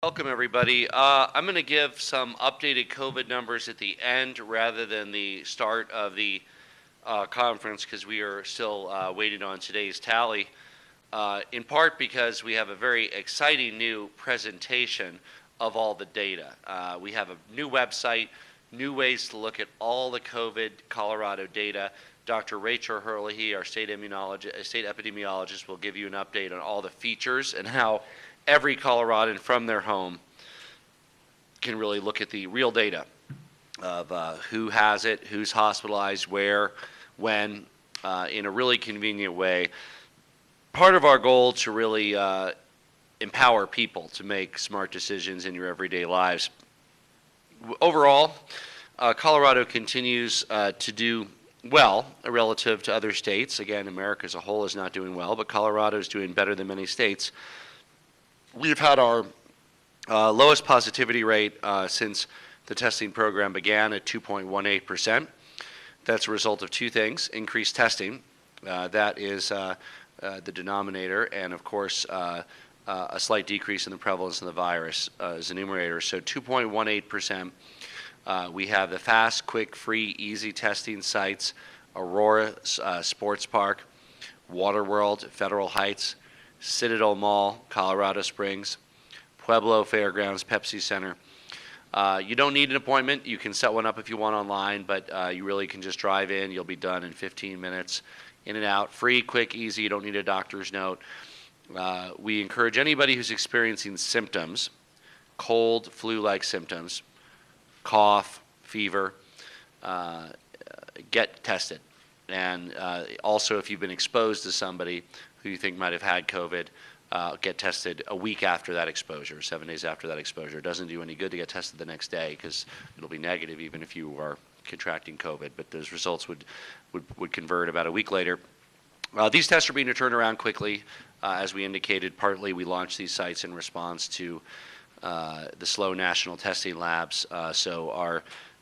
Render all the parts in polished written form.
Welcome, everybody. I'm going to give some updated COVID numbers at the end rather than the start of the conference because we are still waiting on today's tally, in part because we have a very exciting new presentation of all the data. We have a new website, new ways to look at all the COVID Colorado data. Dr. Rachel Herlihy, our state epidemiologist, will give you an update on all the features and how every Coloradan from their home can really look at the real data of who has it, who's hospitalized, where, when, in a really convenient way. Part of our goal to really empower people to make smart decisions in your everyday lives. Overall, Colorado continues to do well relative to other states. Again, America as a whole is not doing well, but Colorado is doing better than many states. We've had our lowest positivity rate since the testing program began at 2.18%. That's a result of two things: increased testing, that is the denominator, and of course a slight decrease in the prevalence of the virus as the numerator. So 2.18%. We have the fast, quick, free, easy testing sites: Aurora Sports Park, Waterworld, Federal Heights, Citadel Mall, Colorado Springs, Pueblo Fairgrounds, Pepsi Center. You don't need an appointment. You can set one up if you want online, but you really can just drive in. You'll be done in 15 minutes, in and out. Free, quick, easy. You don't need a doctor's note. We encourage anybody who's experiencing symptoms, cold, flu-like symptoms, cough, fever, get tested. And also, if you've been exposed to somebody who you think might have had COVID, get tested a week after that exposure, 7 days after that exposure. It doesn't do any good to get tested the next day because it'll be negative even if you are contracting COVID, but those results would convert about a week later. These tests are being turned around quickly. As we indicated, partly we launched these sites in response to the slow national testing labs.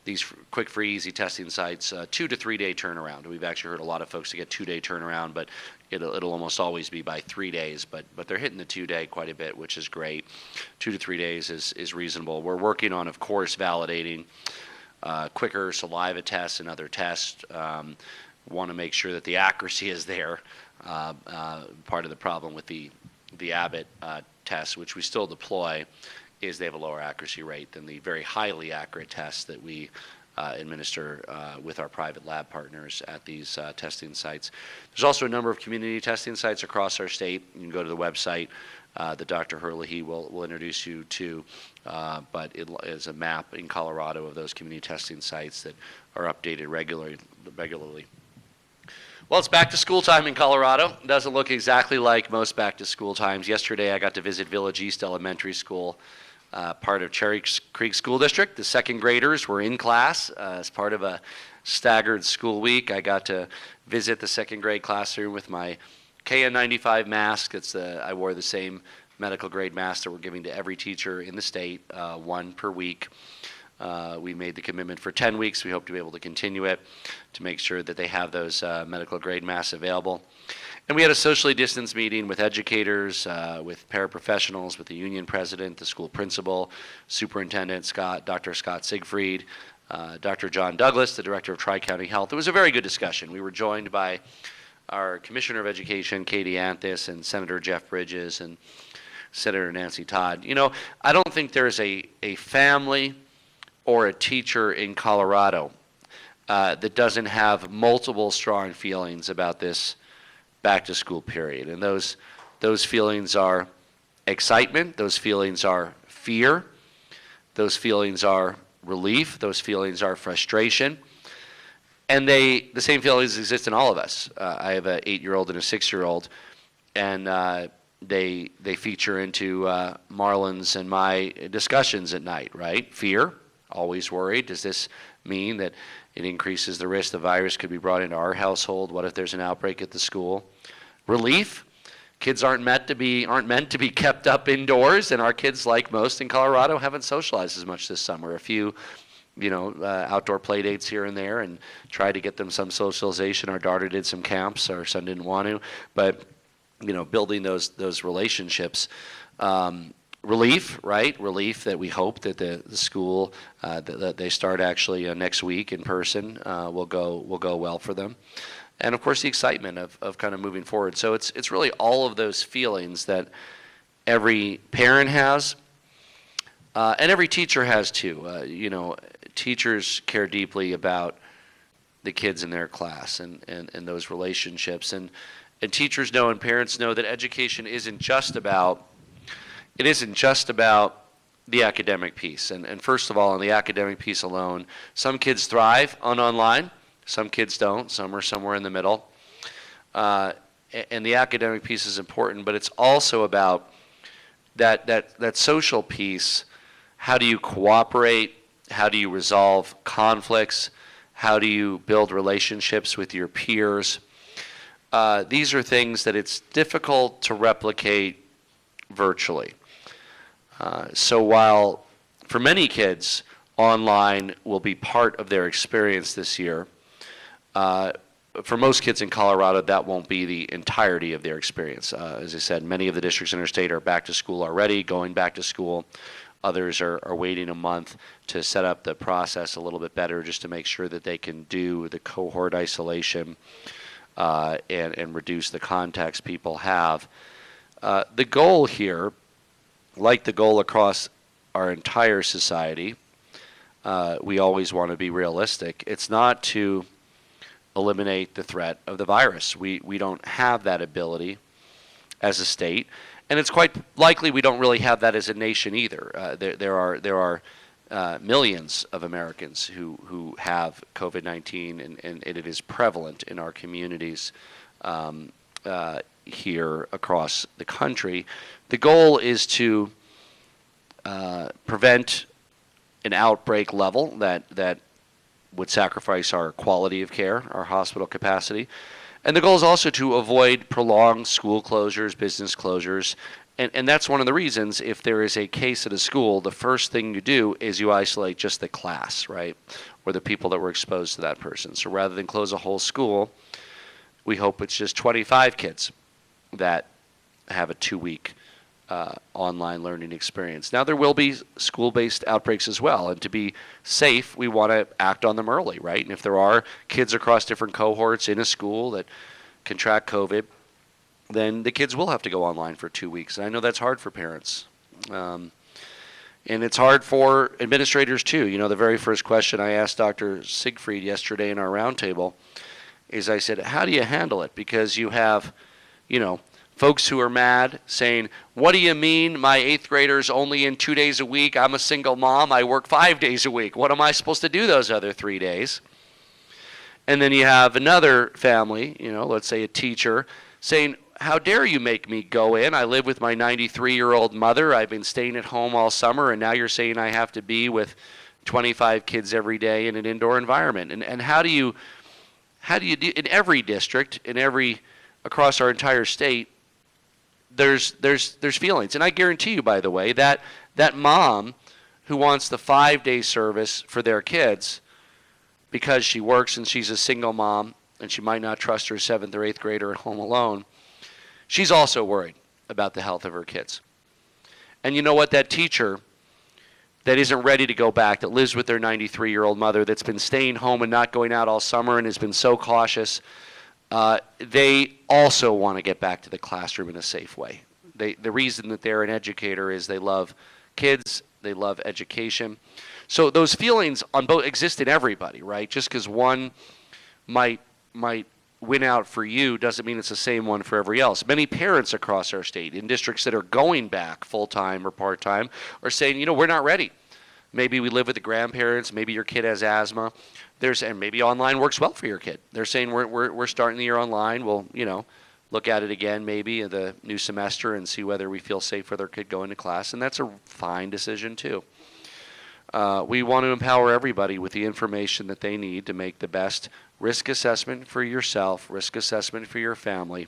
These quick, free, easy testing sites, 2 to 3 day turnaround. We've actually heard a lot of folks to get 2-day turnaround, but it'll almost always be by 3 days. But they're hitting the 2-day quite a bit, which is great. 2 to 3 days is reasonable. We're working on, of course, validating quicker saliva tests and other tests. Want to make sure that the accuracy is there. Part of the problem with the Abbott tests, which we still deploy, is they have a lower accuracy rate than the very highly accurate tests that we administer with our private lab partners at these testing sites. There's also a number of community testing sites across our state. You can go to the website that Dr. Herlihy will introduce you to, but it is a map in Colorado of those community testing sites that are updated regularly. Well, it's back to school time in Colorado. It doesn't look exactly like most back to school times. Yesterday I got to visit Village East Elementary School, part of Cherry Creek School District. The second graders were in class as part of a staggered school week. I got to visit the second grade classroom with my KN95 mask. I wore the same medical grade mask that we're giving to every teacher in the state, one per week. We made the commitment for 10 weeks. We hope to be able to continue it to make sure that they have those medical grade masks available. And we had a socially distanced meeting with educators, with paraprofessionals, with the union president, the school principal, superintendent Dr. Scott Siegfried, Dr. John Douglas, the director of Tri-County Health. It was a very good discussion. We were joined by our Commissioner of Education, Katie Anthis, and Senator Jeff Bridges, and Senator Nancy Todd. You know, I don't think there's a family or a teacher in Colorado that doesn't have multiple strong feelings about this back to school period. And those feelings are excitement, those feelings are fear, those feelings are relief, those feelings are frustration. And the same feelings exist in all of us. I have an 8-year-old and a 6-year-old, and they feature into Marlon's and my discussions at night, right? Fear, always worried. Does this mean that it increases the risk the virus could be brought into our household? What if there's an outbreak at the school? Relief. Kids aren't meant to be kept up indoors, and our kids, like most in Colorado, haven't socialized as much this summer. A few, outdoor play dates here and there, and try to get them some socialization. Our daughter did some camps. Our son didn't want to, but building those relationships relief, right? Relief that we hope that the school that they start actually next week in person will go well for them, and of course the excitement of kind of moving forward. So it's really all of those feelings that every parent has, and every teacher has too. Teachers care deeply about the kids in their class and those relationships, and teachers know and parents know that education isn't just about the academic piece. And first of all, on the academic piece alone, some kids thrive on online, some kids don't, some are somewhere in the middle. And the academic piece is important, but it's also about that social piece. How do you cooperate? How do you resolve conflicts? How do you build relationships with your peers? These are things that it's difficult to replicate virtually. So while for many kids, online will be part of their experience this year, for most kids in Colorado, that won't be the entirety of their experience. As I said, many of the districts in our state are back to school already, going back to school. Others are waiting a month to set up the process a little bit better just to make sure that they can do the cohort isolation and reduce the contacts people have. The goal here, like the goal across our entire society, we always want to be realistic. It's not to eliminate the threat of the virus. We don't have that ability as a state, and it's quite likely we don't really have that as a nation either. There are millions of Americans who have COVID-19, and it is prevalent in our communities here across the country. The goal is to prevent an outbreak level that would sacrifice our quality of care, our hospital capacity. And the goal is also to avoid prolonged school closures, business closures. And that's one of the reasons, if there is a case at a school, the first thing you do is you isolate just the class, right? Or the people that were exposed to that person. So rather than close a whole school, we hope it's just 25 kids that have a 2-week online learning experience. Now, there will be school-based outbreaks as well, and to be safe, we want to act on them early, right? And if there are kids across different cohorts in a school that contract COVID, then the kids will have to go online for 2 weeks. And I know that's hard for parents. And it's hard for administrators too. The very first question I asked Dr. Siegfried yesterday in our roundtable is I said, how do you handle it? Because you have, folks who are mad saying, what do you mean my 8th grader's only in 2 days a week? I'm a single mom. I work 5 days a week. What am I supposed to do those other 3 days? And then you have another family, let's say a teacher, saying, how dare you make me go in? I live with my 93-year-old mother. I've been staying at home all summer, and now you're saying I have to be with 25 kids every day in an indoor environment. And how do you do in every district, across our entire state? There's feelings, and I guarantee you, by the way, that mom who wants the 5-day service for their kids because she works and she's a single mom and she might not trust her 7th or 8th grader at home alone, she's also worried about the health of her kids. And you know what? That teacher that isn't ready to go back, that lives with their 93-year-old mother, that's been staying home and not going out all summer and has been so cautious, they also want to get back to the classroom in a safe way. The reason that they're an educator is they love kids, they love education. So those feelings on both exist in everybody, right? Just because one might win out for you doesn't mean it's the same one for everybody else. Many parents across our state in districts that are going back full-time or part-time are saying, we're not ready. Maybe we live with the grandparents, maybe your kid has asthma. And maybe online works well for your kid. They're saying we're starting the year online. We'll, look at it again maybe in the new semester and see whether we feel safe for their kid going to class. And that's a fine decision too. We want to empower everybody with the information that they need to make the best risk assessment for yourself, risk assessment for your family,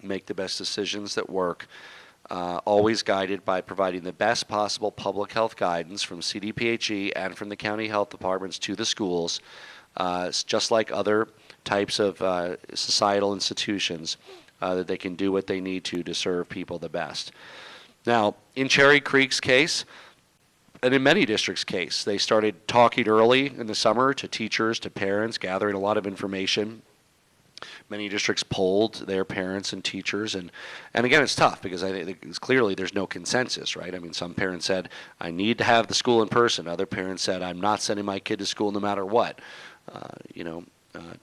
make the best decisions that work, always guided by providing the best possible public health guidance from CDPHE and from the county health departments to the schools, just like other types of societal institutions, that they can do what they need to serve people the best. Now, in Cherry Creek's case, and in many districts' case, they started talking early in the summer to teachers, to parents, gathering a lot of information. Many districts polled their parents and teachers, and again, it's tough because I think it's clearly there's no consensus, right? I mean, some parents said, I need to have the school in person. Other parents said, I'm not sending my kid to school no matter what.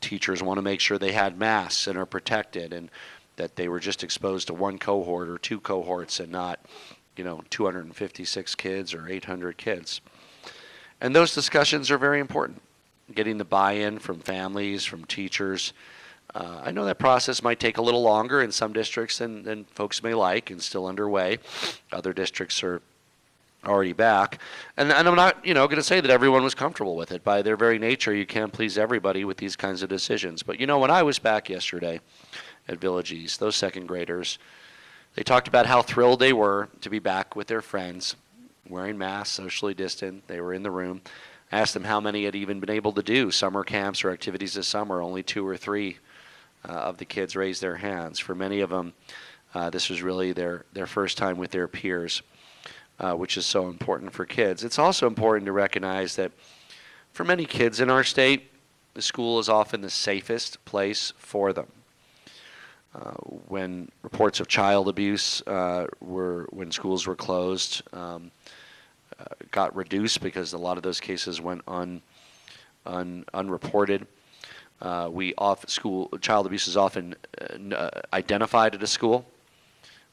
Teachers want to make sure they had masks and are protected, and that they were just exposed to one cohort or two cohorts and not 256 kids or 800 kids. And those discussions are very important. Getting the buy-in from families, from teachers. I know that process might take a little longer in some districts than folks may like and still underway. Other districts are already back. And I'm not, going to say that everyone was comfortable with it. By their very nature, you can't please everybody with these kinds of decisions. But when I was back yesterday at Village East, those second graders, they talked about how thrilled they were to be back with their friends, wearing masks, socially distant. They were in the room. I asked them how many had even been able to do summer camps or activities this summer. Only 2 or 3 of the kids raised their hands. For many of them, this was really their first time with their peers, which is so important for kids. It's also important to recognize that for many kids in our state, the school is often the safest place for them. When reports of child abuse when schools were closed, got reduced because a lot of those cases went unreported. Child abuse is often identified at a school,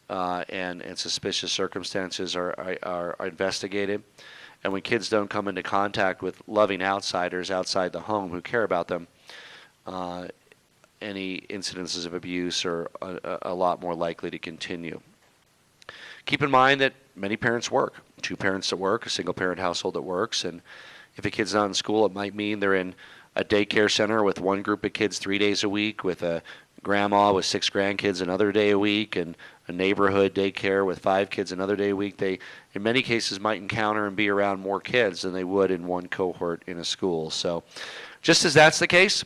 and suspicious circumstances are investigated. And when kids don't come into contact with loving outsiders outside the home who care about them, any incidences of abuse are a lot more likely to continue. Keep in mind that many parents work. 2 parents at work, a single parent household that works, and if a kid's not in school, it might mean they're in a daycare center with one group of kids 3 days a week, with a grandma with 6 grandkids another day a week, and a neighborhood daycare with 5 kids another day a week. They, in many cases, might encounter and be around more kids than they would in one cohort in a school. So just as that's the case,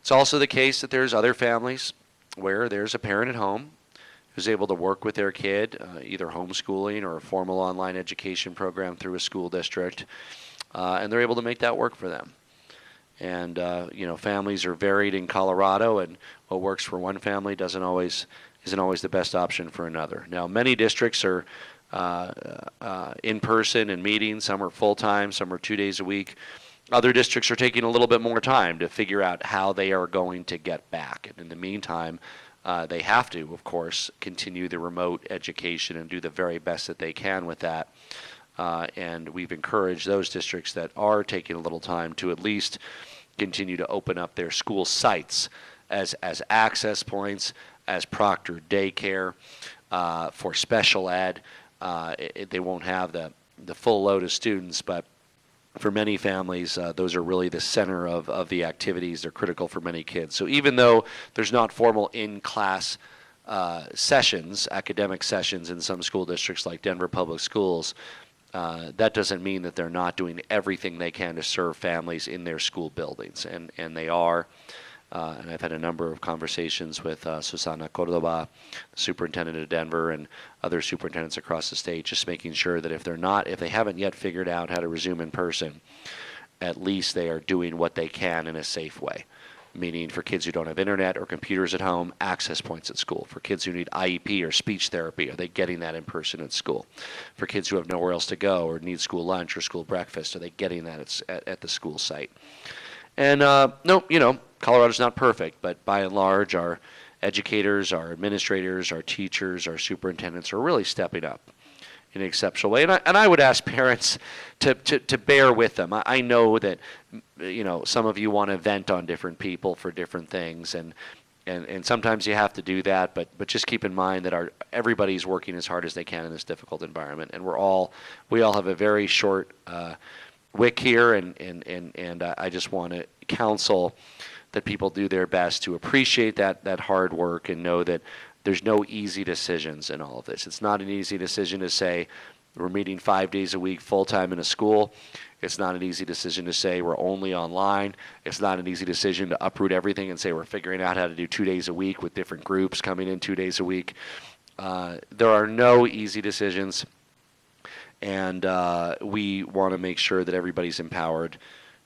it's also the case that there's other families where there's a parent at home who's able to work with their kid, either homeschooling or a formal online education program through a school district, and they're able to make that work for them. And families are varied in Colorado, and what works for one family isn't always the best option for another. Now, many districts are in person and meetings. Some are full time, some are 2 days a week. Other districts are taking a little bit more time to figure out how they are going to get back. And in the meantime, they have to, of course, continue the remote education and do the very best that they can with that. And we've encouraged those districts that are taking a little time to at least continue to open up their school sites as access points, as proctored daycare, for special ed. They won't have the full load of students, but for many families, those are really the center of the activities. They're critical for many kids. So even though there's not formal in-class sessions, academic sessions in some school districts like Denver Public Schools, that doesn't mean that they're not doing everything they can to serve families in their school buildings. And they are. And I've had a number of conversations with Susana Cordova, the superintendent of Denver, and other superintendents across the state, just making sure that if they haven't yet figured out how to resume in person, at least they are doing what they can in a safe way. Meaning for kids who don't have internet or computers at home, access points at school. For kids who need IEP or speech therapy, are they getting that in person at school? For kids who have nowhere else to go or need school lunch or school breakfast, are they getting that at the school site? And Colorado's not perfect, but by and large, our educators, our administrators, our teachers, our superintendents are really stepping up in an exceptional way. And I would ask parents to bear with them. I know that some of you want to vent on different people for different things, and sometimes you have to do that. But just keep in mind that everybody's working as hard as they can in this difficult environment, and we all have a very short wick here, and I just want to counsel that people do their best to appreciate that hard work and know that there's no easy decisions in all of this. It's not an easy decision to say we're meeting 5 days a week full-time in a school. It's not an easy decision to say we're only online. It's not an easy decision to uproot everything and say we're figuring out how to do 2 days a week with different groups coming in 2 days a week. There are no easy decisions, and we want to make sure that everybody's empowered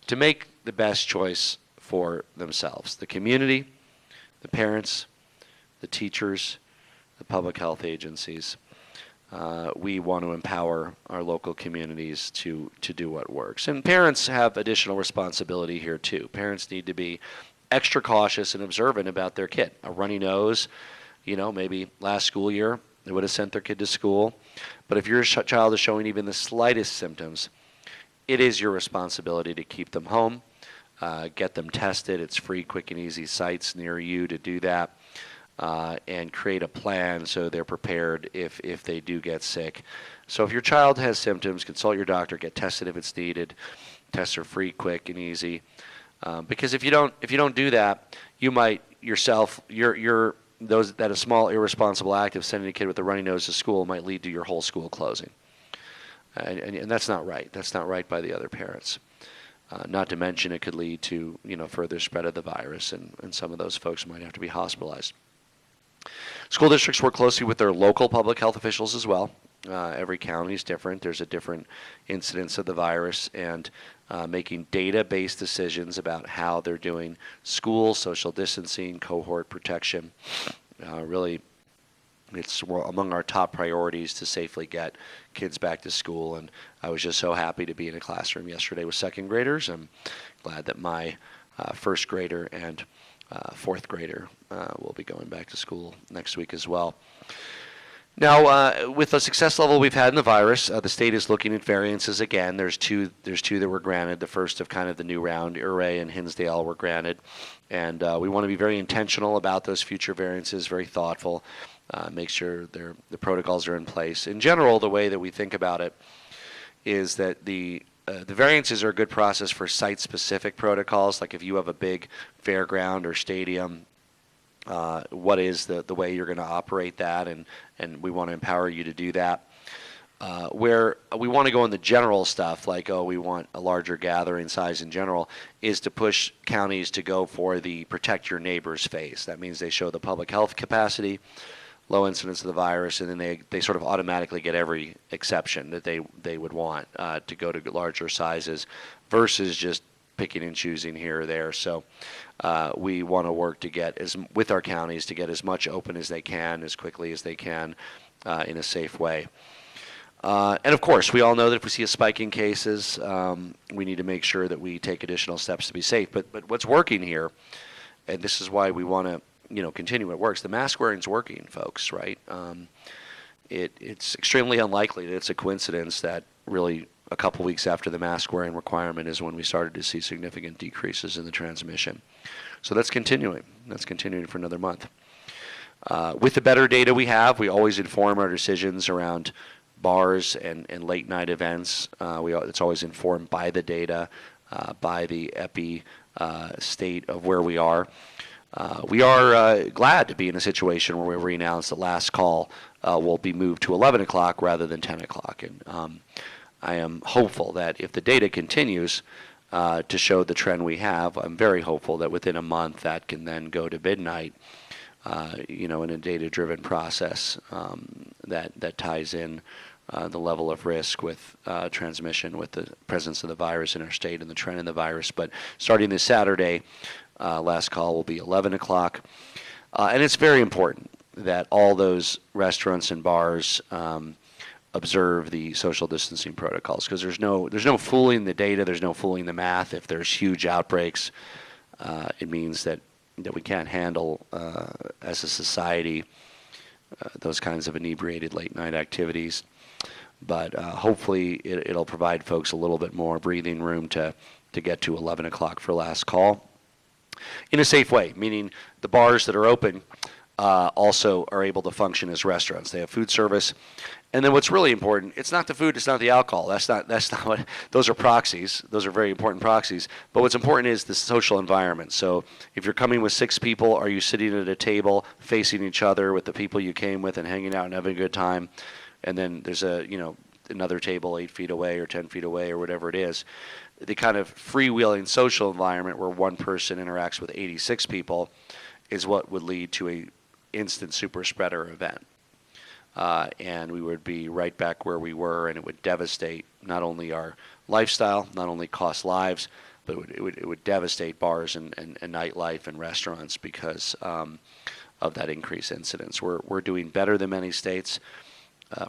to make the best choice for themselves. The community, the parents, the teachers, the public health agencies. We want to empower our local communities to do what works. And parents have additional responsibility here too. Parents need to be extra cautious and observant about their kid. A runny nose, maybe last school year, they would have sent their kid to school. But if your child is showing even the slightest symptoms, it is your responsibility to keep them home, get them tested. It's free, quick, and easy sites near you to do that. And create a plan so they're prepared if they do get sick. So if your child has symptoms, consult your doctor, get tested if it's needed. Tests are free, quick, and easy. Because if you don't do that, you might yourself, that a small irresponsible act of sending a kid with a runny nose to school might lead to your whole school closing. And that's not right. That's not right by the other parents. Not to mention it could lead to further spread of the virus, and some of those folks might have to be hospitalized. School districts work closely with their local public health officials as well. Every county is different. There's a different incidence of the virus, and making data-based decisions about how they're doing school, social distancing, cohort protection. Really, it's among our top priorities to safely get kids back to school. And I was just so happy to be in a classroom yesterday with second graders. I'm glad that my first grader and fourth grader will be going back to school next week as well. Now, with the success level we've had in the virus, the state is looking at variances again. There's two that were granted. The first of kind of the new round, Herlihy and Hinsdale, were granted. And we want to be very intentional about those future variances, very thoughtful, make sure the protocols are in place. In general, the way that we think about it is that the variances are a good process for site-specific protocols, like if you have a big fairground or stadium, what is the way you're going to operate that, and we want to empower you to do that. Where we want to go in the general stuff, like, we want a larger gathering size in general, is to push counties to go for the protect your neighbors phase. That means they show the public health capacity, low incidence of the virus, and then they sort of automatically get every exception that they would want to go to larger sizes versus just picking and choosing here or there. So we want to work to with our counties to get as much open as they can, as quickly as they can, in a safe way. And of course, we all know that if we see a spike in cases, we need to make sure that we take additional steps to be safe. But what's working here, and this is why we want to continue what works. The mask wearing's working, folks, right? It's extremely unlikely that it's a coincidence that really a couple weeks after the mask wearing requirement is when we started to see significant decreases in the transmission. So that's continuing. That's continuing for another month. With the better data we have, we always inform our decisions around bars and late night events. It's always informed by the data, by the epi state of where we are. We are glad to be in a situation where we announced the last call will be moved to 11 o'clock rather than 10 o'clock. And I am hopeful that if the data continues to show the trend we have, I'm very hopeful that within a month that can then go to midnight, in a data-driven process that ties in the level of risk with transmission, with the presence of the virus in our state and the trend in the virus. But starting this Saturday, last call will be 11 o'clock. And it's very important that all those restaurants and bars observe the social distancing protocols, because there's no fooling the data, there's no fooling the math. If there's huge outbreaks, it means that we can't handle as a society those kinds of inebriated late night activities. But hopefully it'll provide folks a little bit more breathing room to get to 11 o'clock for last call in a safe way, meaning the bars that are open also are able to function as restaurants. They have food service. And then what's really important, it's not the food, it's not the alcohol. That's not what, those are proxies. Those are very important proxies. But what's important is the social environment. So if you're coming with 6 people, are you sitting at a table facing each other with the people you came with and hanging out and having a good time? And then there's another table 8 feet away or 10 feet away or whatever it is. The kind of freewheeling social environment where one person interacts with 86 people is what would lead to a instant super spreader event. and we would be right back where we were, and it would devastate not only our lifestyle, not only cost lives, but it would devastate bars and nightlife and restaurants because of that increased incidence. We're doing better than many states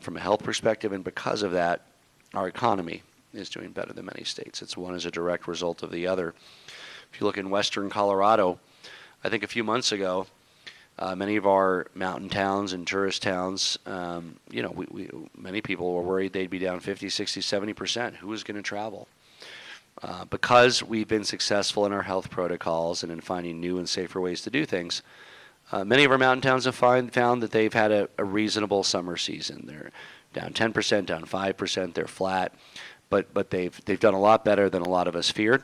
from a health perspective, and because of that, our economy is doing better than many states. It's one is a direct result of the other. If you look in western Colorado, I think a few months ago, many of our mountain towns and tourist towns, many people were worried they'd be down 50, 60, 70%. Who was going to travel? Because we've been successful in our health protocols and in finding new and safer ways to do things, many of our mountain towns have found that they've had a reasonable summer season. They're down 10%, down 5%, they're flat, but they've done a lot better than a lot of us feared.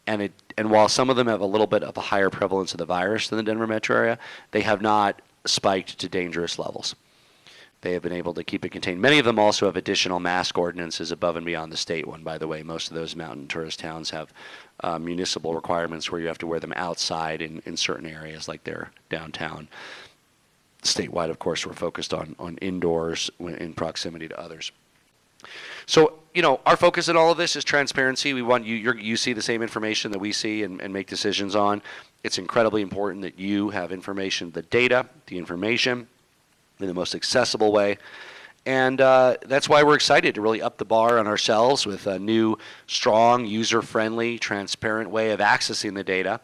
And while some of them have a little bit of a higher prevalence of the virus than the Denver metro area, they have not spiked to dangerous levels. They have been able to keep it contained. Many of them also have additional mask ordinances above and beyond the state one, by the way. Most of those mountain tourist towns have municipal requirements where you have to wear them outside in certain areas like their downtown. Statewide, of course, we're focused on indoors in proximity to others. So, our focus in all of this is transparency. We want you see the same information that we see and make decisions on. It's incredibly important that you have information, the data, the information in the most accessible way. And that's why we're excited to really up the bar on ourselves with a new, strong, user-friendly, transparent way of accessing the data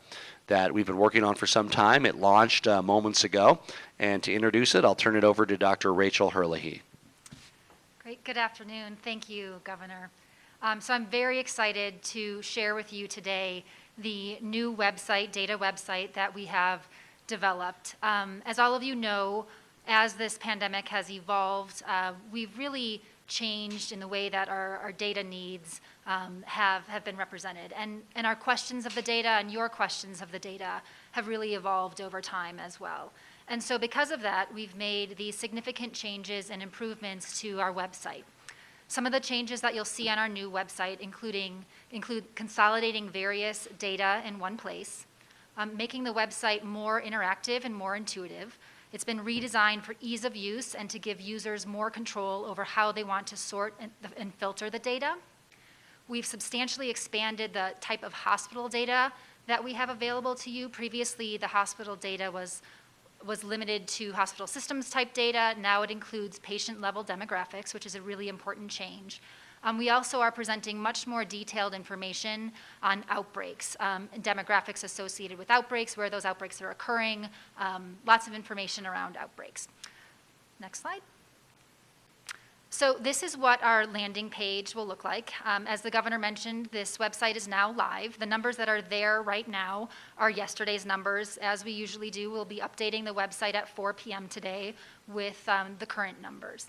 that we've been working on for some time. It launched moments ago. And to introduce it, I'll turn it over to Dr. Rachel Herlihy. Great. Good afternoon. Thank you, Governor. So I'm very excited to share with you today the new website, data website that we have developed. As all of you know, as this pandemic has evolved, we've really changed in the way that our data needs have been represented. And our questions of the data and your questions of the data have really evolved over time as well. And so because of that, we've made these significant changes and improvements to our website. Some of the changes that you'll see on our new website include consolidating various data in one place, making the website more interactive and more intuitive. It's been redesigned for ease of use and to give users more control over how they want to sort and filter the data. We've substantially expanded the type of hospital data that we have available to you. Previously, the hospital data was limited to hospital systems type data. Now it includes patient level demographics, which is a really important change. We also are presenting much more detailed information on outbreaks, demographics associated with outbreaks, where those outbreaks are occurring, lots of information around outbreaks. Next slide. So this is what our landing page will look like. As the governor mentioned, this website is now live. The numbers that are there right now are yesterday's numbers. As we usually do, we'll be updating the website at 4 p.m. today with the current numbers.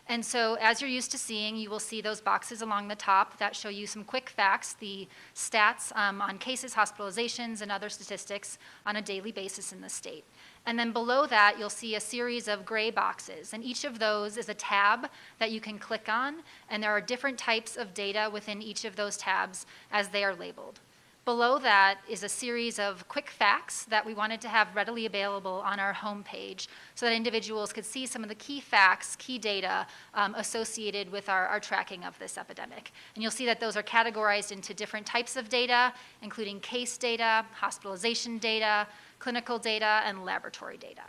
And so as you're used to seeing, you will see those boxes along the top that show you some quick facts, the stats on cases, hospitalizations, and other statistics on a daily basis in the state. And then below that, you'll see a series of gray boxes, and each of those is a tab that you can click on, and there are different types of data within each of those tabs as they are labeled. Below that is a series of quick facts that we wanted to have readily available on our homepage so that individuals could see some of the key facts, key data associated with our tracking of this epidemic. And you'll see that those are categorized into different types of data, including case data, hospitalization data, clinical data, and laboratory data.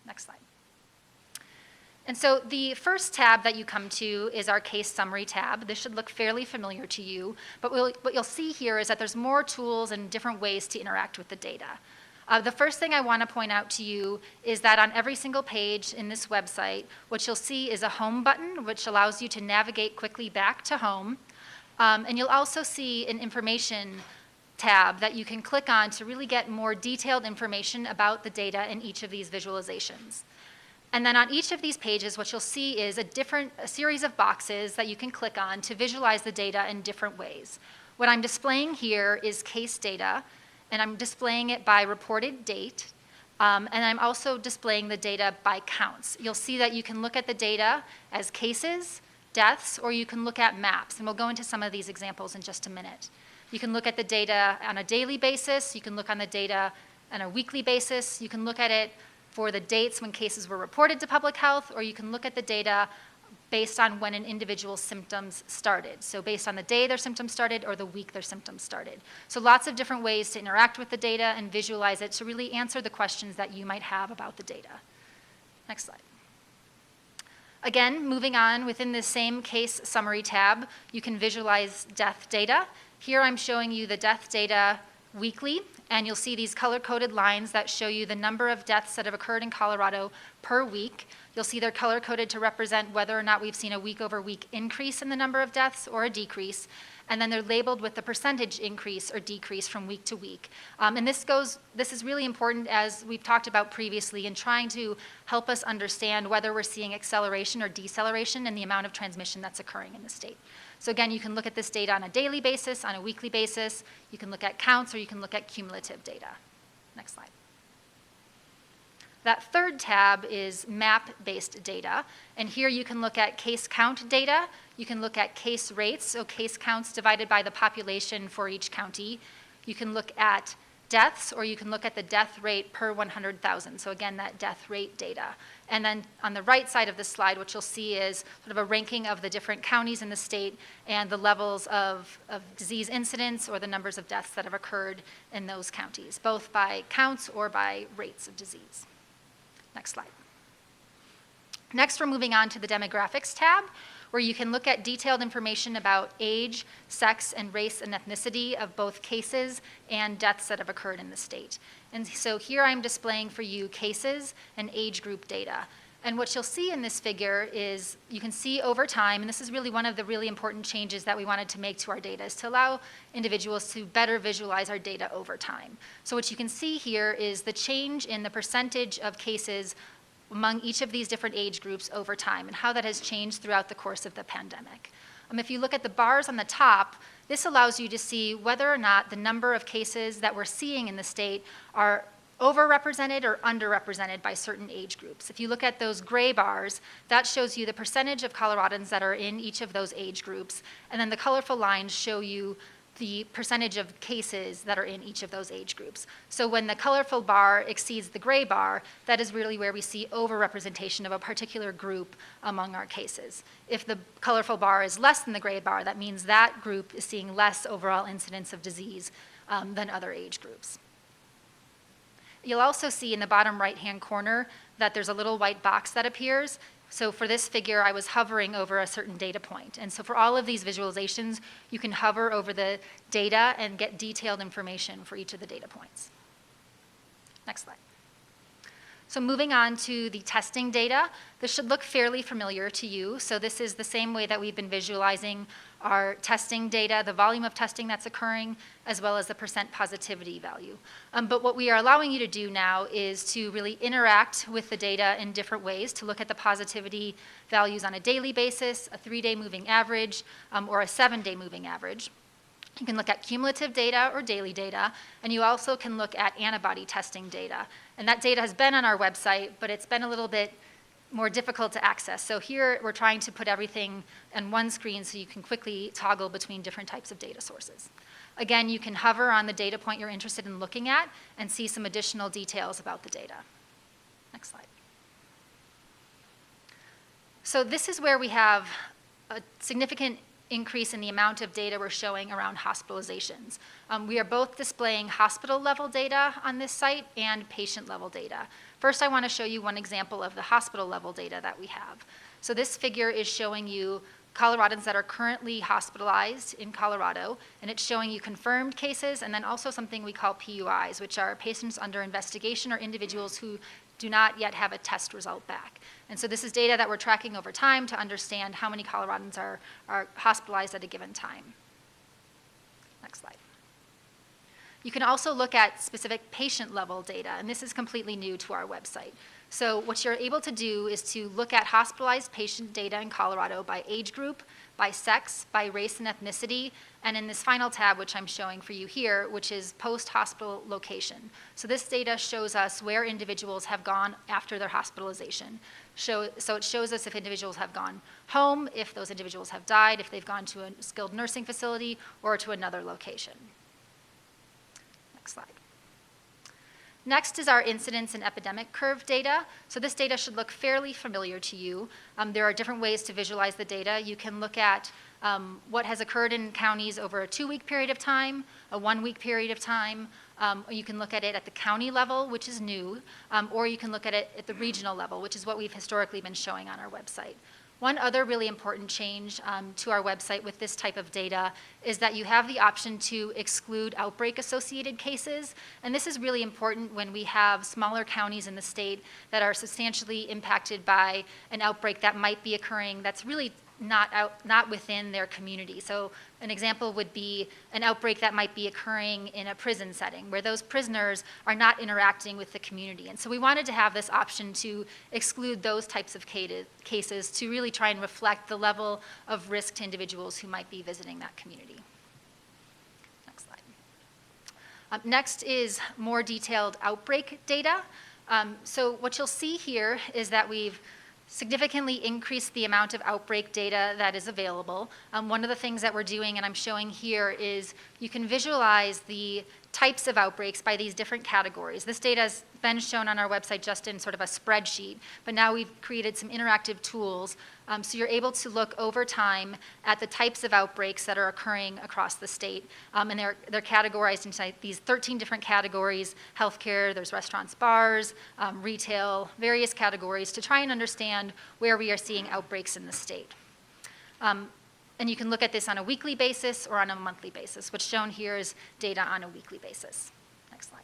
Next slide. And so the first tab that you come to is our case summary tab. This should look fairly familiar to you, but what you'll see here is that there's more tools and different ways to interact with the data. The first thing I want to point out to you is that on every single page in this website, what you'll see is a home button, which allows you to navigate quickly back to home. And you'll also see an information tab that you can click on to really get more detailed information about the data in each of these visualizations. And then on each of these pages, what you'll see is a series of boxes that you can click on to visualize the data in different ways. What I'm displaying here is case data, and I'm displaying it by reported date, and I'm also displaying the data by counts. You'll see that you can look at the data as cases, deaths, or you can look at maps, and we'll go into some of these examples in just a minute. You can look at the data on a daily basis, you can look on the data on a weekly basis, you can look at it for the dates when cases were reported to public health, or you can look at the data based on when an individual's symptoms started. So based on the day their symptoms started or the week their symptoms started. So lots of different ways to interact with the data and visualize it to really answer the questions that you might have about the data. Next slide. Again, moving on, within the same case summary tab, you can visualize death data. Here I'm showing you the death data weekly, and you'll see these color-coded lines that show you the number of deaths that have occurred in Colorado per week. You'll see they're color-coded to represent whether or not we've seen a week-over-week increase in the number of deaths or a decrease, and then they're labeled with the percentage increase or decrease from week to week. And this is really important, as we've talked about previously, in trying to help us understand whether we're seeing acceleration or deceleration in the amount of transmission that's occurring in the state. So again, you can look at this data on a daily basis, on a weekly basis. You can look at counts, or you can look at cumulative data. Next slide. That third tab is map-based data, and here you can look at case count data. You can look at case rates, so case counts divided by the population for each county. You can look at deaths, or you can look at the death rate per 100,000. So again, that death rate data. And then on the right side of this slide, what you'll see is sort of a ranking of the different counties in the state and the levels of disease incidence or the numbers of deaths that have occurred in those counties, both by counts or by rates of disease. Next slide. Next, we're moving on to the demographics tab, where you can look at detailed information about age, sex, and race and ethnicity of both cases and deaths that have occurred in the state. And so here I'm displaying for you cases and age group data. And what you'll see in this figure is you can see over time, and this is really one of the really important changes that we wanted to make to our data, is to allow individuals to better visualize our data over time. So what you can see here is the change in the percentage of cases among each of these different age groups over time and how that has changed throughout the course of the pandemic. If you look at the bars on the top, this allows you to see whether or not the number of cases that we're seeing in the state are overrepresented or underrepresented by certain age groups. If you look at those gray bars, that shows you the percentage of Coloradans that are in each of those age groups, and then the colorful lines show you the percentage of cases that are in each of those age groups. So when the colorful bar exceeds the gray bar, that is really where we see overrepresentation of a particular group among our cases. If the colorful bar is less than the gray bar, that means that group is seeing less overall incidence of disease than other age groups. You'll also see in the bottom right-hand corner that there's a little white box that appears. So for this figure, I was hovering over a certain data point. And so for all of these visualizations, you can hover over the data and get detailed information for each of the data points. Next slide. So moving on to the testing data, this should look fairly familiar to you. So this is the same way that we've been visualizing our testing data, the volume of testing that's occurring, as well as the percent positivity value. But what we are allowing you to do now is to really interact with the data in different ways, to look at the positivity values on a daily basis, a 3-day moving average, or a 7-day moving average. You can look at cumulative data or daily data, and you also can look at antibody testing data. And that data has been on our website, but it's been a little bit more difficult to access. So here we're trying to put everything on one screen so you can quickly toggle between different types of data sources. Again, you can hover on the data point you're interested in looking at and see some additional details about the data. Next slide. So this is where we have a significant increase in the amount of data we're showing around hospitalizations. We are both displaying hospital-level data on this site and patient-level data. First, I want to show you one example of the hospital-level data that we have. So this figure is showing you Coloradans that are currently hospitalized in Colorado, and it's showing you confirmed cases and then also something we call PUIs, which are patients under investigation or individuals who do not yet have a test result back. And so this is data that we're tracking over time to understand how many Coloradans are hospitalized at a given time. Next slide. You can also look at specific patient-level data, and this is completely new to our website. So what you're able to do is to look at hospitalized patient data in Colorado by age group, by sex, by race and ethnicity, and in this final tab, which I'm showing for you here, which is post-hospital location. So this data shows us where individuals have gone after their hospitalization. So it shows us if individuals have gone home, if those individuals have died, if they've gone to a skilled nursing facility, or to another location. Next slide. Next is our incidence and epidemic curve data. So this data should look fairly familiar to you. There are different ways to visualize the data. You can look at what has occurred in counties over a 2-week period of time, a 1-week period of time. Or you can look at it at the county level, which is new, or you can look at it at the regional level, which is what we've historically been showing on our website. One other really important change to our website with this type of data is that you have the option to exclude outbreak-associated cases, and this is really important when we have smaller counties in the state that are substantially impacted by an outbreak that might be occurring that's really not within their community. So an example would be an outbreak that might be occurring in a prison setting where those prisoners are not interacting with the community. And so we wanted to have this option to exclude those types of cases to really try and reflect the level of risk to individuals who might be visiting that community. Next slide. Next is more detailed outbreak data. So what you'll see here is that we've significantly increase the amount of outbreak data that is available. One of the things that we're doing, and I'm showing here, is you can visualize the types of outbreaks by these different categories. This data has been shown on our website just in sort of a spreadsheet, but now we've created some interactive tools so you're able to look over time at the types of outbreaks that are occurring across the state. And they're categorized into these 13 different categories: healthcare, there's restaurants, bars, retail, various categories, to try and understand where we are seeing outbreaks in the state. And you can look at this on a weekly basis or on a monthly basis. What's shown here is data on a weekly basis. Next slide.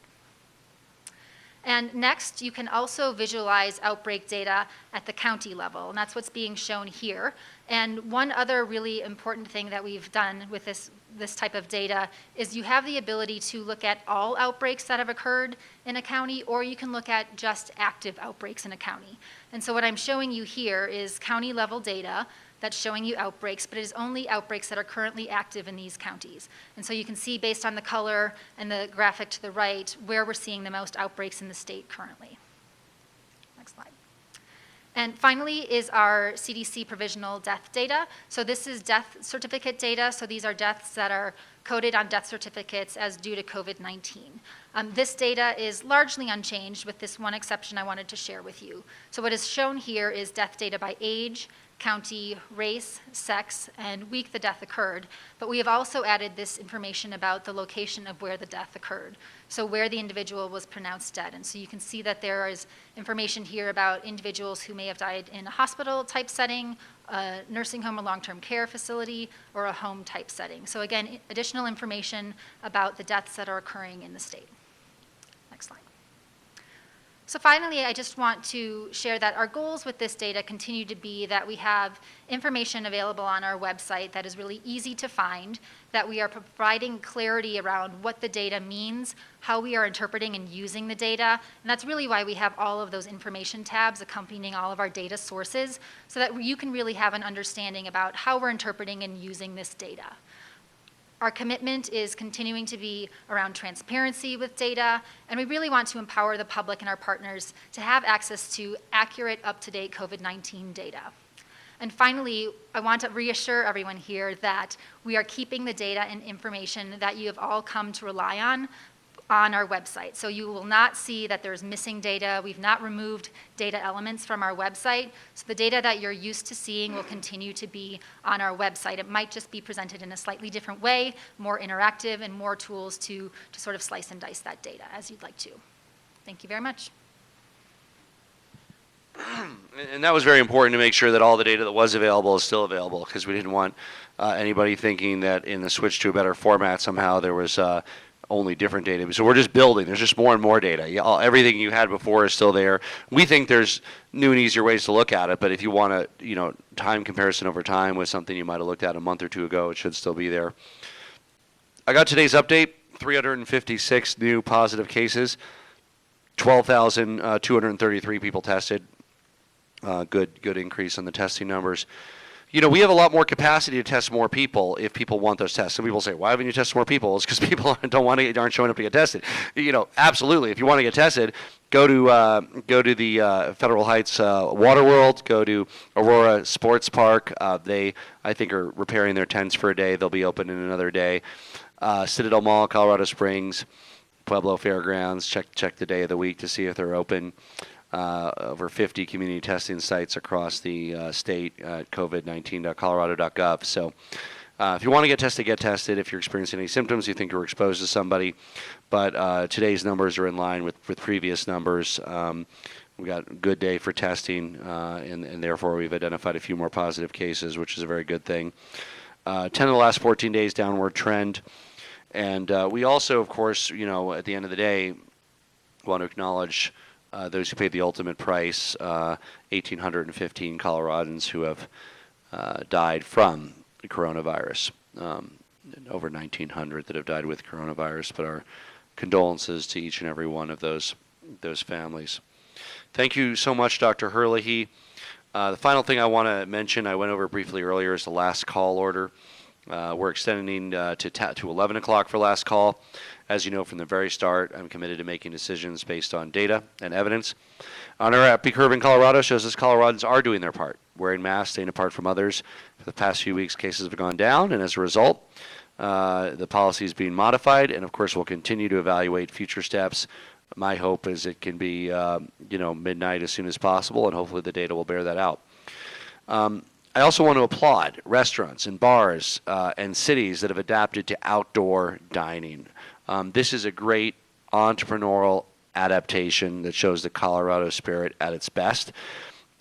And next, you can also visualize outbreak data at the county level, and that's what's being shown here. And one other really important thing that we've done with this type of data is you have the ability to look at all outbreaks that have occurred in a county, or you can look at just active outbreaks in a county. And so what I'm showing you here is county level data that's showing you outbreaks, but it is only outbreaks that are currently active in these counties. And so you can see, based on the color and the graphic to the right, where we're seeing the most outbreaks in the state currently. Next slide. And finally is our CDC provisional death data. So this is death certificate data. So these are deaths that are coded on death certificates as due to COVID-19. This data is largely unchanged, with this one exception I wanted to share with you. So what is shown here is death data by age, county, race, sex, and week the death occurred. But we have also added this information about the location of where the death occurred, so where the individual was pronounced dead. And so you can see that there is information here about individuals who may have died in a hospital type setting, a nursing home or long-term care facility, or a home type setting. So again, additional information about the deaths that are occurring in the state. Next slide. So finally, I just want to share that our goals with this data continue to be that we have information available on our website that is really easy to find, that we are providing clarity around what the data means, how we are interpreting and using the data, and that's really why we have all of those information tabs accompanying all of our data sources, so that you can really have an understanding about how we're interpreting and using this data. Our commitment is continuing to be around transparency with data, and we really want to empower the public and our partners to have access to accurate, up-to-date COVID-19 data. And finally, I want to reassure everyone here that we are keeping the data and information that you have all come to rely on our website. So you will not see that there's missing data. We've not removed data elements from our website. So the data that you're used to seeing will continue to be on our website. It might just be presented in a slightly different way, more interactive, and more tools to sort of slice and dice that data as you'd like to. Thank you very much. And that was very important to make sure that all the data that was available is still available, because we didn't want anybody thinking that in the switch to a better format somehow there was only different data. So we're just building. There's just more and more data. Everything you had before is still there. We think there's new and easier ways to look at it, but if you want to, time comparison over time with something you might have looked at a month or two ago, it should still be there. I got today's update: 356 new positive cases, 12,233 people tested. Good increase on the testing numbers. We have a lot more capacity to test more people if people want those tests. Some people say, why haven't you tested more people? It's because people aren't showing up to get tested. Absolutely. If you want to get tested, go to the Federal Heights Water World, go to Aurora Sports Park. They, I think, are repairing their tents for a day. They'll be open in another day. Citadel Mall, Colorado Springs, Pueblo Fairgrounds. Check the day of the week to see if they're open. Over 50 community testing sites across the state at covid19.colorado.gov. So if you want to get tested. If you're experiencing any symptoms, you think you're exposed to somebody. But today's numbers are in line with previous numbers. We got a good day for testing, and therefore we've identified a few more positive cases, which is a very good thing. 10 of the last 14 days downward trend. And we also, of course, at the end of the day, want to acknowledge those who paid the ultimate price, 1,815 Coloradans who have died from the coronavirus, over 1,900 that have died with coronavirus, but our condolences to each and every one of those families. Thank you so much, Dr. Herlihy. The final thing I want to mention, I went over briefly earlier, is the last call order. We're extending to 11 o'clock for last call. As you know from the very start, I'm committed to making decisions based on data and evidence. On our Epic curve in Colorado shows us Coloradans are doing their part, wearing masks, staying apart from others. For the past few weeks, cases have gone down, and as a result, the policy is being modified, and of course, we'll continue to evaluate future steps. My hope is it can be, midnight as soon as possible, and hopefully the data will bear that out. I also want to applaud restaurants and bars and cities that have adapted to outdoor dining. This is a great entrepreneurial adaptation that shows the Colorado spirit at its best.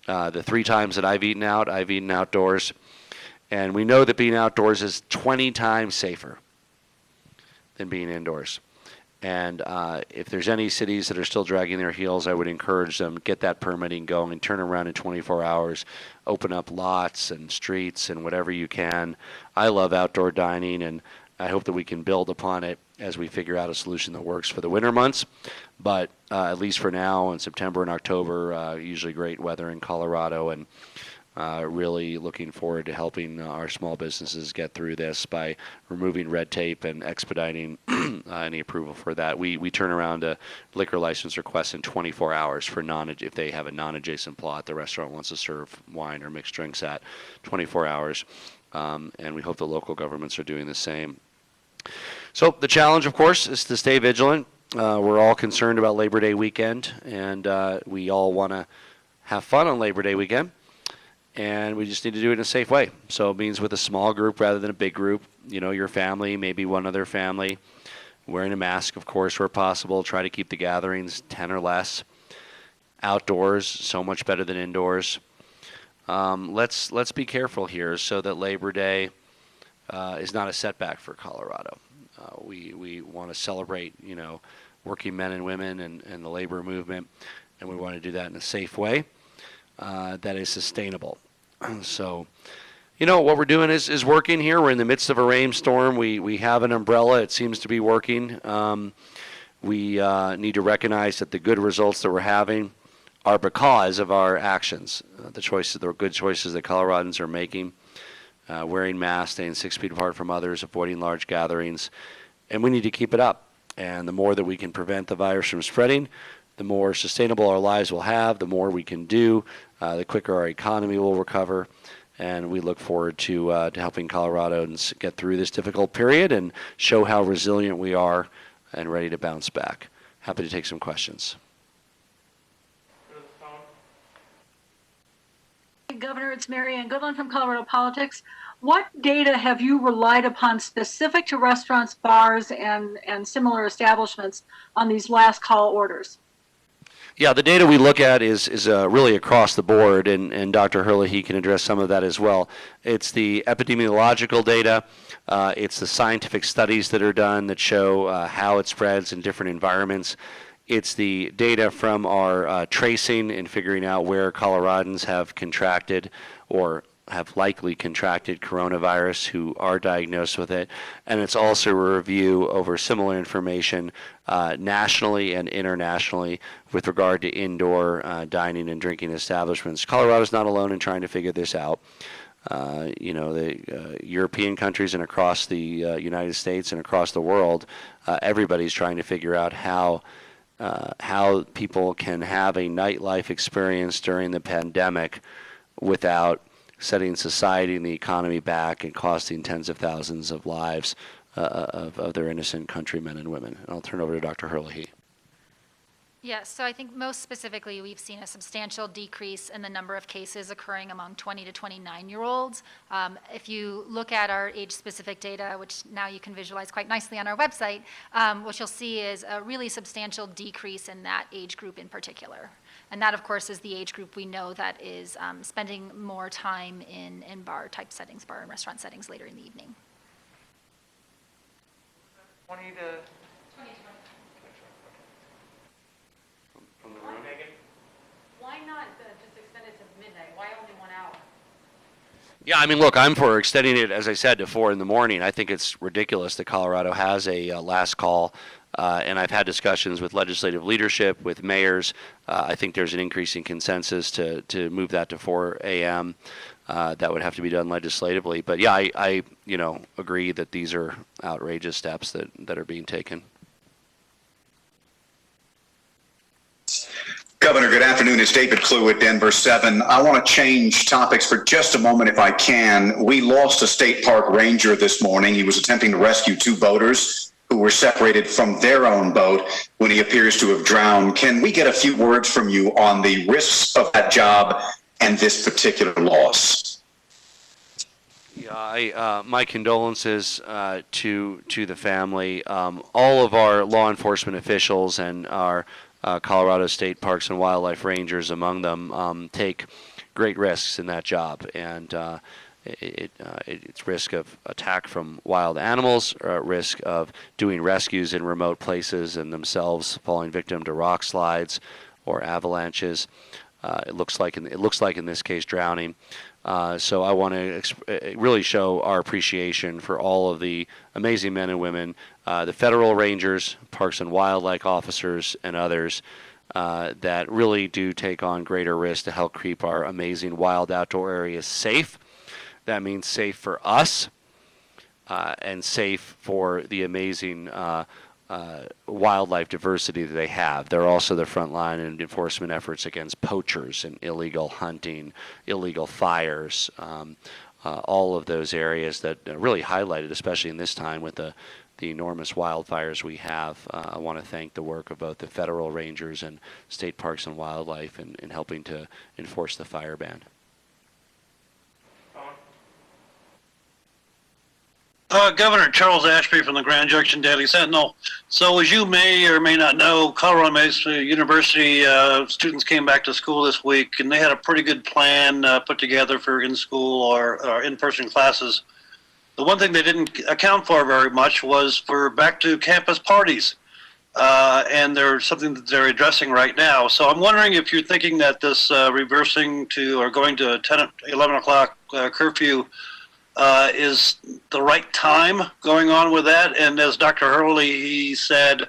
The 3 times that I've eaten outdoors, and we know that being outdoors is 20 times safer than being indoors. And if there's any cities that are still dragging their heels, I would encourage them, get that permitting going, turn around in 24 hours, open up lots and streets and whatever you can. I love outdoor dining, and I hope that we can build upon it as we figure out a solution that works for the winter months. But at least for now, in September and October, usually great weather in Colorado, and really looking forward to helping our small businesses get through this by removing red tape and expediting any approval for that. We turn around a liquor license request in 24 hours for if they have a non-adjacent plot the restaurant wants to serve wine or mixed drinks at, 24 hours. And we hope the local governments are doing the same. So the challenge, of course, is to stay vigilant. We're all concerned about Labor Day weekend, and we all want to have fun on Labor Day weekend. And we just need to do it in a safe way. So it means with a small group rather than a big group. Your family, maybe one other family. Wearing a mask, of course, where possible. Try to keep the gatherings 10 or less. Outdoors, so much better than indoors. Let's be careful here so that Labor Day is not a setback for Colorado. We want to celebrate, working men and women and the labor movement, and we want to do that in a safe way that is sustainable. So, what we're doing is working here. We're in the midst of a rainstorm. We have an umbrella. It seems to be working. We need to recognize that the good results that we're having are because of our actions, the good choices that Coloradans are making, wearing masks, staying 6 feet apart from others, avoiding large gatherings, and we need to keep it up. And the more that we can prevent the virus from spreading, the more sustainable our lives will have, the more we can do, the quicker our economy will recover. And we look forward to helping Coloradans get through this difficult period and show how resilient we are and ready to bounce back. Happy to take some questions. Governor, it's Mary Ann Goodland from Colorado Politics. What data have you relied upon specific to restaurants, bars, and similar establishments on these last call orders? Yeah, the data we look at is really across the board, and Dr. Herlihy can address some of that as well. It's the epidemiological data. It's the scientific studies that are done that show how it spreads in different environments. It's the data from our tracing and figuring out where Coloradans have contracted or have likely contracted coronavirus who are diagnosed with it. And it's also a review over similar information nationally and internationally with regard to indoor dining and drinking establishments. Colorado's not alone in trying to figure this out. The European countries and across the United States and across the world, everybody's trying to figure out how people can have a nightlife experience during the pandemic without setting society and the economy back and costing tens of thousands of lives of their innocent countrymen and women. And I'll turn over to Dr. Herlihy. Yes, so I think most specifically, we've seen a substantial decrease in the number of cases occurring among 20 to 29-year-olds. If you look at our age-specific data, which now you can visualize quite nicely on our website, what you'll see is a really substantial decrease in that age group in particular. And that, of course, is the age group we know that is spending more time in bar-type settings, bar and restaurant settings later in the evening. 20 to 20. From the room? Megan? Why not just extend it to midnight? Why only 1 hour? Yeah, I mean, look, I'm for extending it, as I said, to 4 in the morning. I think it's ridiculous that Colorado has a last call, and I've had discussions with legislative leadership, with mayors. I think there's an increasing consensus to move that to 4 a.m. That would have to be done legislatively. But yeah, I agree that these are outrageous steps that are being taken. Governor, good afternoon. It's David Clue at Denver 7. I want to change topics for just a moment if I can. We lost a state park ranger this morning. He was attempting to rescue 2 boaters who were separated from their own boat when he appears to have drowned. Can we get a few words from you on the risks of that job and this particular loss? Yeah, my condolences to the family. All of our law enforcement officials and our Colorado State Parks and Wildlife Rangers among them take great risks in that job, and it's risk of attack from wild animals, or risk of doing rescues in remote places and themselves falling victim to rock slides or avalanches. It looks like in this case drowning. So I want to really show our appreciation for all of the amazing men and women, the federal rangers, parks and wildlife officers, and others that really do take on greater risks to help keep our amazing wild outdoor areas safe. That means safe for us and safe for the amazing wildlife diversity that they have. They're also the front line in enforcement efforts against poachers and illegal hunting, illegal fires, all of those areas that really highlighted, especially in this time with the enormous wildfires we have. I want to thank the work of both the federal rangers and state parks and wildlife in helping to enforce the fire ban. Governor Charles Ashby from the Grand Junction Daily Sentinel. So as you may or may not know, Colorado Mesa University students came back to school this week, and they had a pretty good plan put together for in-school or in-person classes. The one thing they didn't account for very much was for back-to-campus parties, and there's something that they're addressing right now. So I'm wondering if you're thinking that this reversing to or going to 11 o'clock curfew is the right time going on with that. And as Dr. Herlihy said,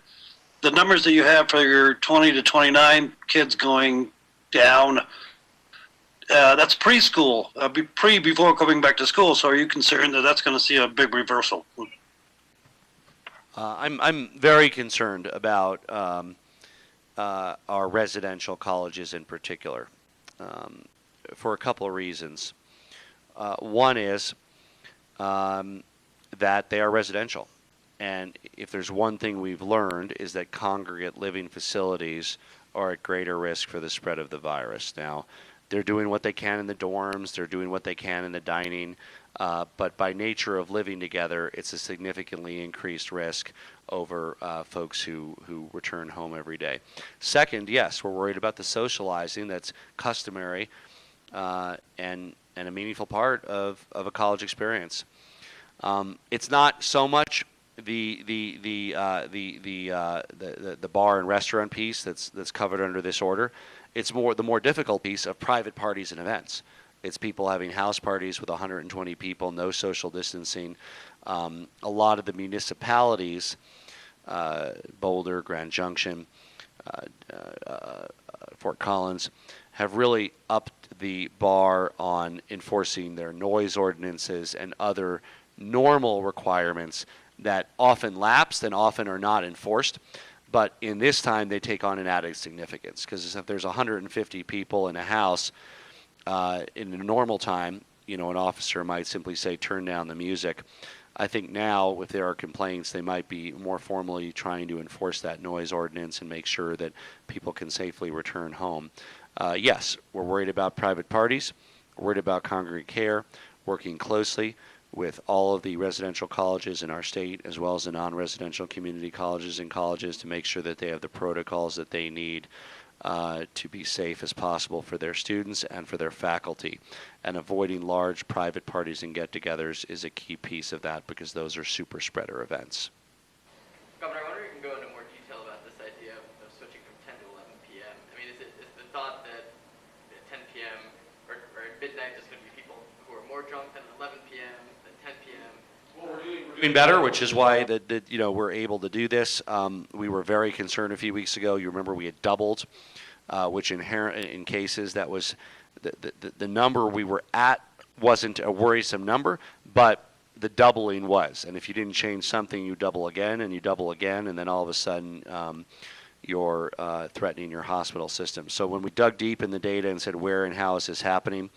the numbers that you have for your 20 to 29 kids going down, that's preschool, before coming back to school. So are you concerned that that's going to see a big reversal? I'm very concerned about our residential colleges in particular, for a couple of reasons. One is that they are residential. And if there's one thing we've learned is that congregate living facilities are at greater risk for the spread of the virus. Now, they're doing what they can in the dorms, they're doing what they can in the dining, but by nature of living together, it's a significantly increased risk over folks who return home every day. Second, yes, we're worried about the socializing that's customary and a meaningful part of a college experience. It's not so much the bar and restaurant piece that's covered under this order. It's the more difficult piece of private parties and events. It's people having house parties with 120 people, no social distancing. A lot of the municipalities, Boulder, Grand Junction, Fort Collins, have really upped the bar on enforcing their noise ordinances and other normal requirements that often lapsed and often are not enforced. But in this time, they take on an added significance, because if there's 150 people in a house in a normal time, an officer might simply say, turn down the music. I think now, if there are complaints, they might be more formally trying to enforce that noise ordinance and make sure that people can safely return home. Yes, we're worried about private parties, we're worried about congregate care, working closely with all of the residential colleges in our state, as well as the non-residential community colleges and colleges, to make sure that they have the protocols that they need to be safe as possible for their students and for their faculty. And avoiding large private parties and get-togethers is a key piece of that, because those are super spreader events. Governor, I wonder if you can go into more detail about this idea of switching from 10 to 11 p.m. I mean, is the thought that at 10 p.m. or at midnight there's going to be people who are more drunk than 11 p.m. than 10 p.m.? Well, we're doing better, which is why we're able to do this. We were very concerned a few weeks ago. You remember we had doubled, which in cases that was the number we were at wasn't a worrisome number, but the doubling was. And if you didn't change something, you double again, and you double again, and then all of a sudden you're threatening your hospital system. So when we dug deep in the data and said, where and how is this happening,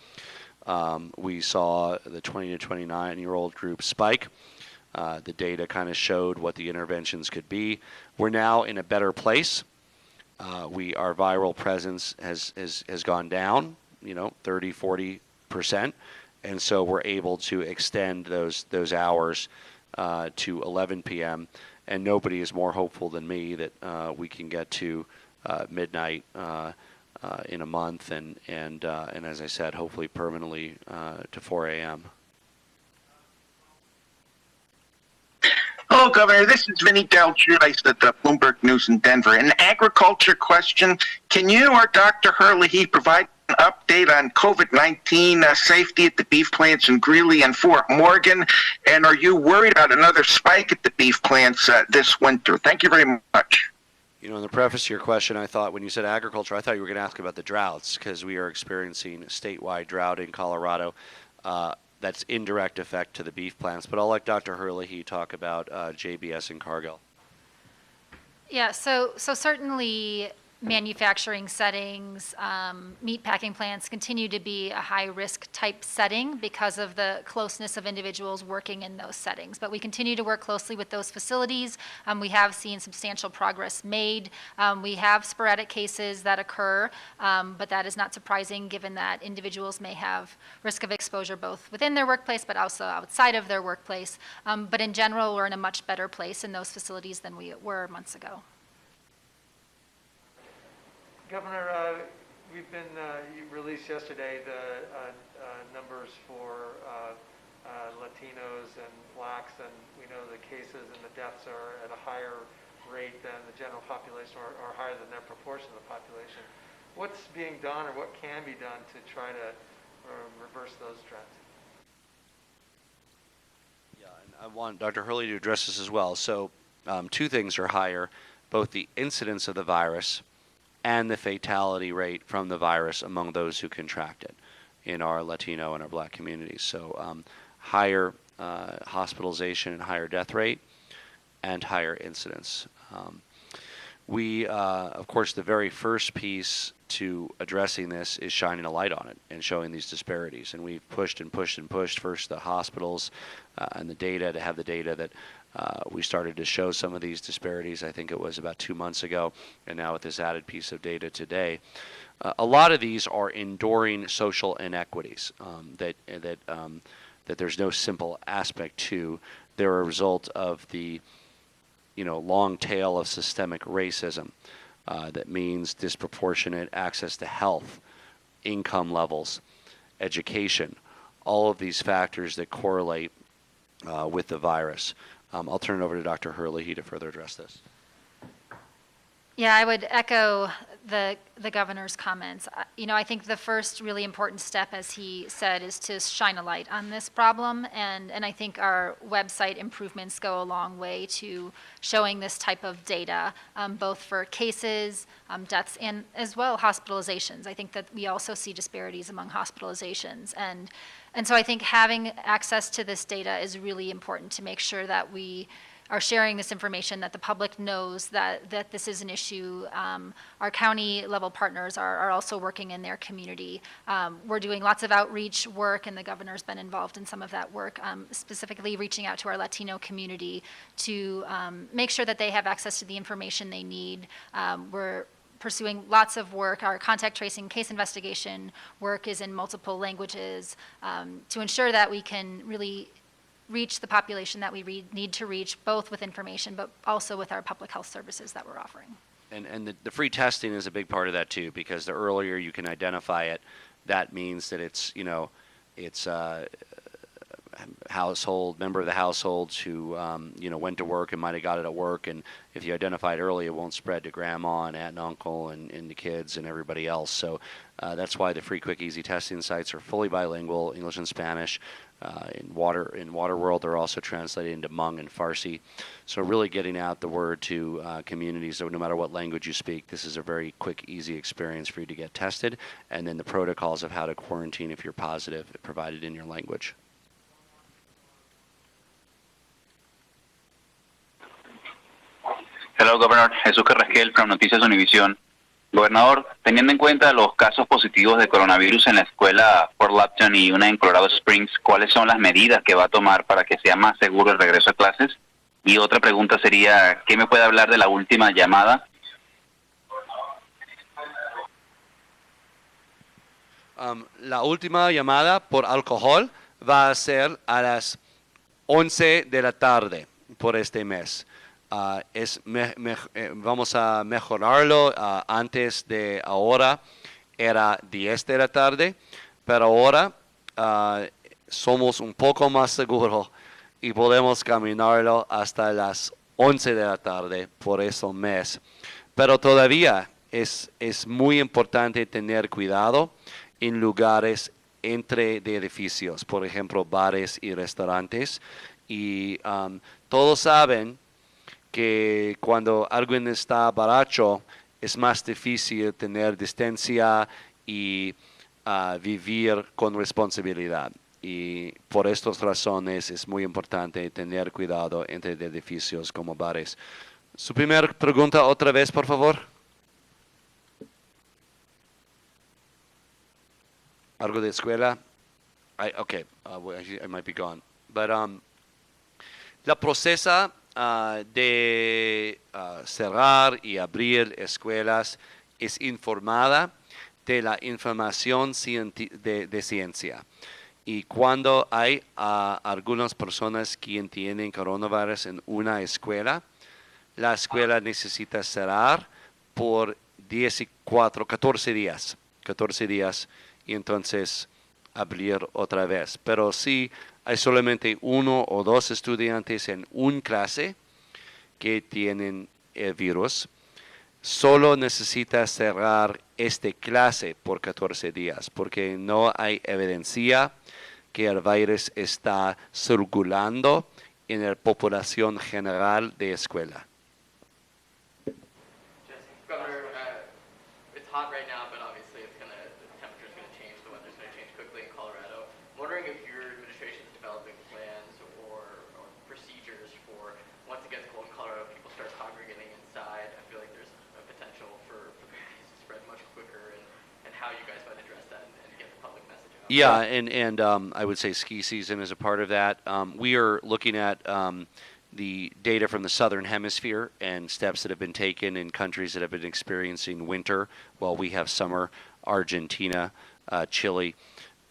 we saw the 20 to 29-year-old group spike. The data kind of showed what the interventions could be. We're now in a better place. Our viral presence has gone down, 30, 40%. And so we're able to extend those hours to 11 p.m. And nobody is more hopeful than me that we can get to midnight in a month, and as I said, hopefully permanently to 4 a.m. Hello, Governor. This is Vinny Del Giudice at the Bloomberg News in Denver. An agriculture question. Can you or Dr. Herlihy provide an update on COVID-19 safety at the beef plants in Greeley and Fort Morgan? And are you worried about another spike at the beef plants this winter? Thank you very much. In the preface to your question, I thought when you said agriculture, I thought you were going to ask about the droughts, because we are experiencing a statewide drought in Colorado. That's indirect effect to the beef plants. But I'll let Dr. Herlihy talk about JBS and Cargill. Yeah, so certainly manufacturing settings, meat packing plants continue to be a high-risk type setting because of the closeness of individuals working in those settings. But we continue to work closely with those facilities. We have seen substantial progress made. We have sporadic cases that occur, but that is not surprising given that individuals may have risk of exposure both within their workplace but also outside of their workplace. But in general, we're in a much better place in those facilities than we were months ago. Governor, we've been, you released yesterday the numbers for Latinos and blacks, and we know the cases and the deaths are at a higher rate than the general population, or higher than their proportion of the population. What's being done, or what can be done to try to reverse those trends? Yeah, and I want Dr. Herlihy to address this as well. So two things are higher, both the incidence of the virus and the fatality rate from the virus among those who contract it in our Latino and our black communities. So higher hospitalization and higher death rate and higher incidence. Of course, the very first piece to addressing this is shining a light on it and showing these disparities. And we've pushed and pushed and pushed, first the hospitals and the data, to have the data that we started to show some of these disparities. I think it was about 2 months ago, and now with this added piece of data today. A lot of these are enduring social inequities that there's no simple aspect to. They're a result of the long tail of systemic racism. That means disproportionate access to health, income levels, education, all of these factors that correlate with the virus. I'll turn it over to Dr. Herlihy to further address this. Yeah, I would echo the governor's comments. I think the first really important step, as he said, is to shine a light on this problem, and I think our website improvements go a long way to showing this type of data, both for cases, deaths, and as well hospitalizations. I think that we also see disparities among hospitalizations, and so I think having access to this data is really important to make sure that we are sharing this information, that the public knows that this is an issue. Our county level partners are also working in their community. We're doing lots of outreach work, and the governor's been involved in some of that work, specifically reaching out to our Latino community to make sure that they have access to the information they need. We're pursuing lots of work. Our contact tracing case investigation work is in multiple languages to ensure that we can really reach the population that we need to reach, both with information, but also with our public health services that we're offering. And the free testing is a big part of that too, because the earlier you can identify it, that means that it's, it's member of the households who, went to work and might have got it at work. And if you identify it early, it won't spread to grandma and aunt and uncle and the kids and everybody else. So that's why the free, quick, easy testing sites are fully bilingual, English and Spanish. In Water World, they're also translated into Hmong and Farsi. So really getting out the word to communities, so no matter what language you speak, this is a very quick, easy experience for you to get tested. And then the protocols of how to quarantine if you're positive provided in your language. Hello, Governor. Jesús Carrasquel from Noticias Univisión. Gobernador, teniendo en cuenta los casos positivos de coronavirus en la escuela Fort Lupton y una en Colorado Springs, ¿cuáles son las medidas que va a tomar para que sea más seguro el regreso a clases? Y otra pregunta sería, ¿qué me puede hablar de la última llamada? La última llamada por alcohol va a ser a las 11 de la tarde por este mes. Vamos a mejorarlo. Antes de ahora era 10 de la tarde, pero ahora somos un poco más seguros y podemos caminarlo hasta las 11 de la tarde por ese mes. Pero todavía es muy importante tener cuidado en lugares entre de edificios, por ejemplo, bares y restaurantes. Y todos saben que cuando alguien está borracho es más difícil tener distancia y vivir con responsabilidad. Y por estas razones es muy importante tener cuidado entre edificios como bares. Su primera pregunta otra vez, por favor. ¿Algo de escuela? Okay, I might be gone. But la procesa de cerrar y abrir escuelas es informada de la información de ciencia. Y cuando hay algunas personas que tienen coronavirus en una escuela, la escuela necesita cerrar por 14 días. 14 días y entonces abrir otra vez. Pero si hay solamente 1 o 2 estudiantes en una clase que tienen el virus, solo necesita cerrar esta clase por 14 días, porque no hay evidencia que el virus está circulando en la población general de escuela. Governor, it's hot right now, but obviously the temperature's going to change, the weather's going to change quickly in Colorado. I'm wondering if your administration is developing plans or procedures for, once it gets cold in Colorado, people start congregating inside. I feel like there's a potential for disease to spread much quicker, and how you guys might address that and get the public message out. Yeah, and I would say ski season is a part of that. We are looking at the data from the southern hemisphere and steps that have been taken in countries that have been experiencing winter while we have summer, Argentina, Chile,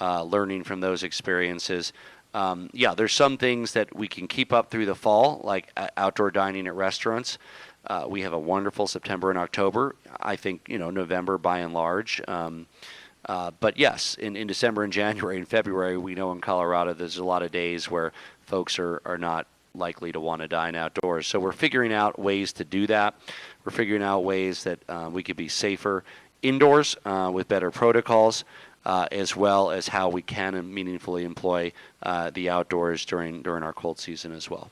learning from those experiences. There's some things that we can keep up through the fall, like outdoor dining at restaurants. We have a wonderful September and October. I think, November by and large. But yes, in December and January and February, we know in Colorado there's a lot of days where folks are not likely to want to dine outdoors. So we're figuring out ways to do that. We're figuring out ways that we could be safer indoors with better protocols, as well as how we can meaningfully employ the outdoors during our cold season as well.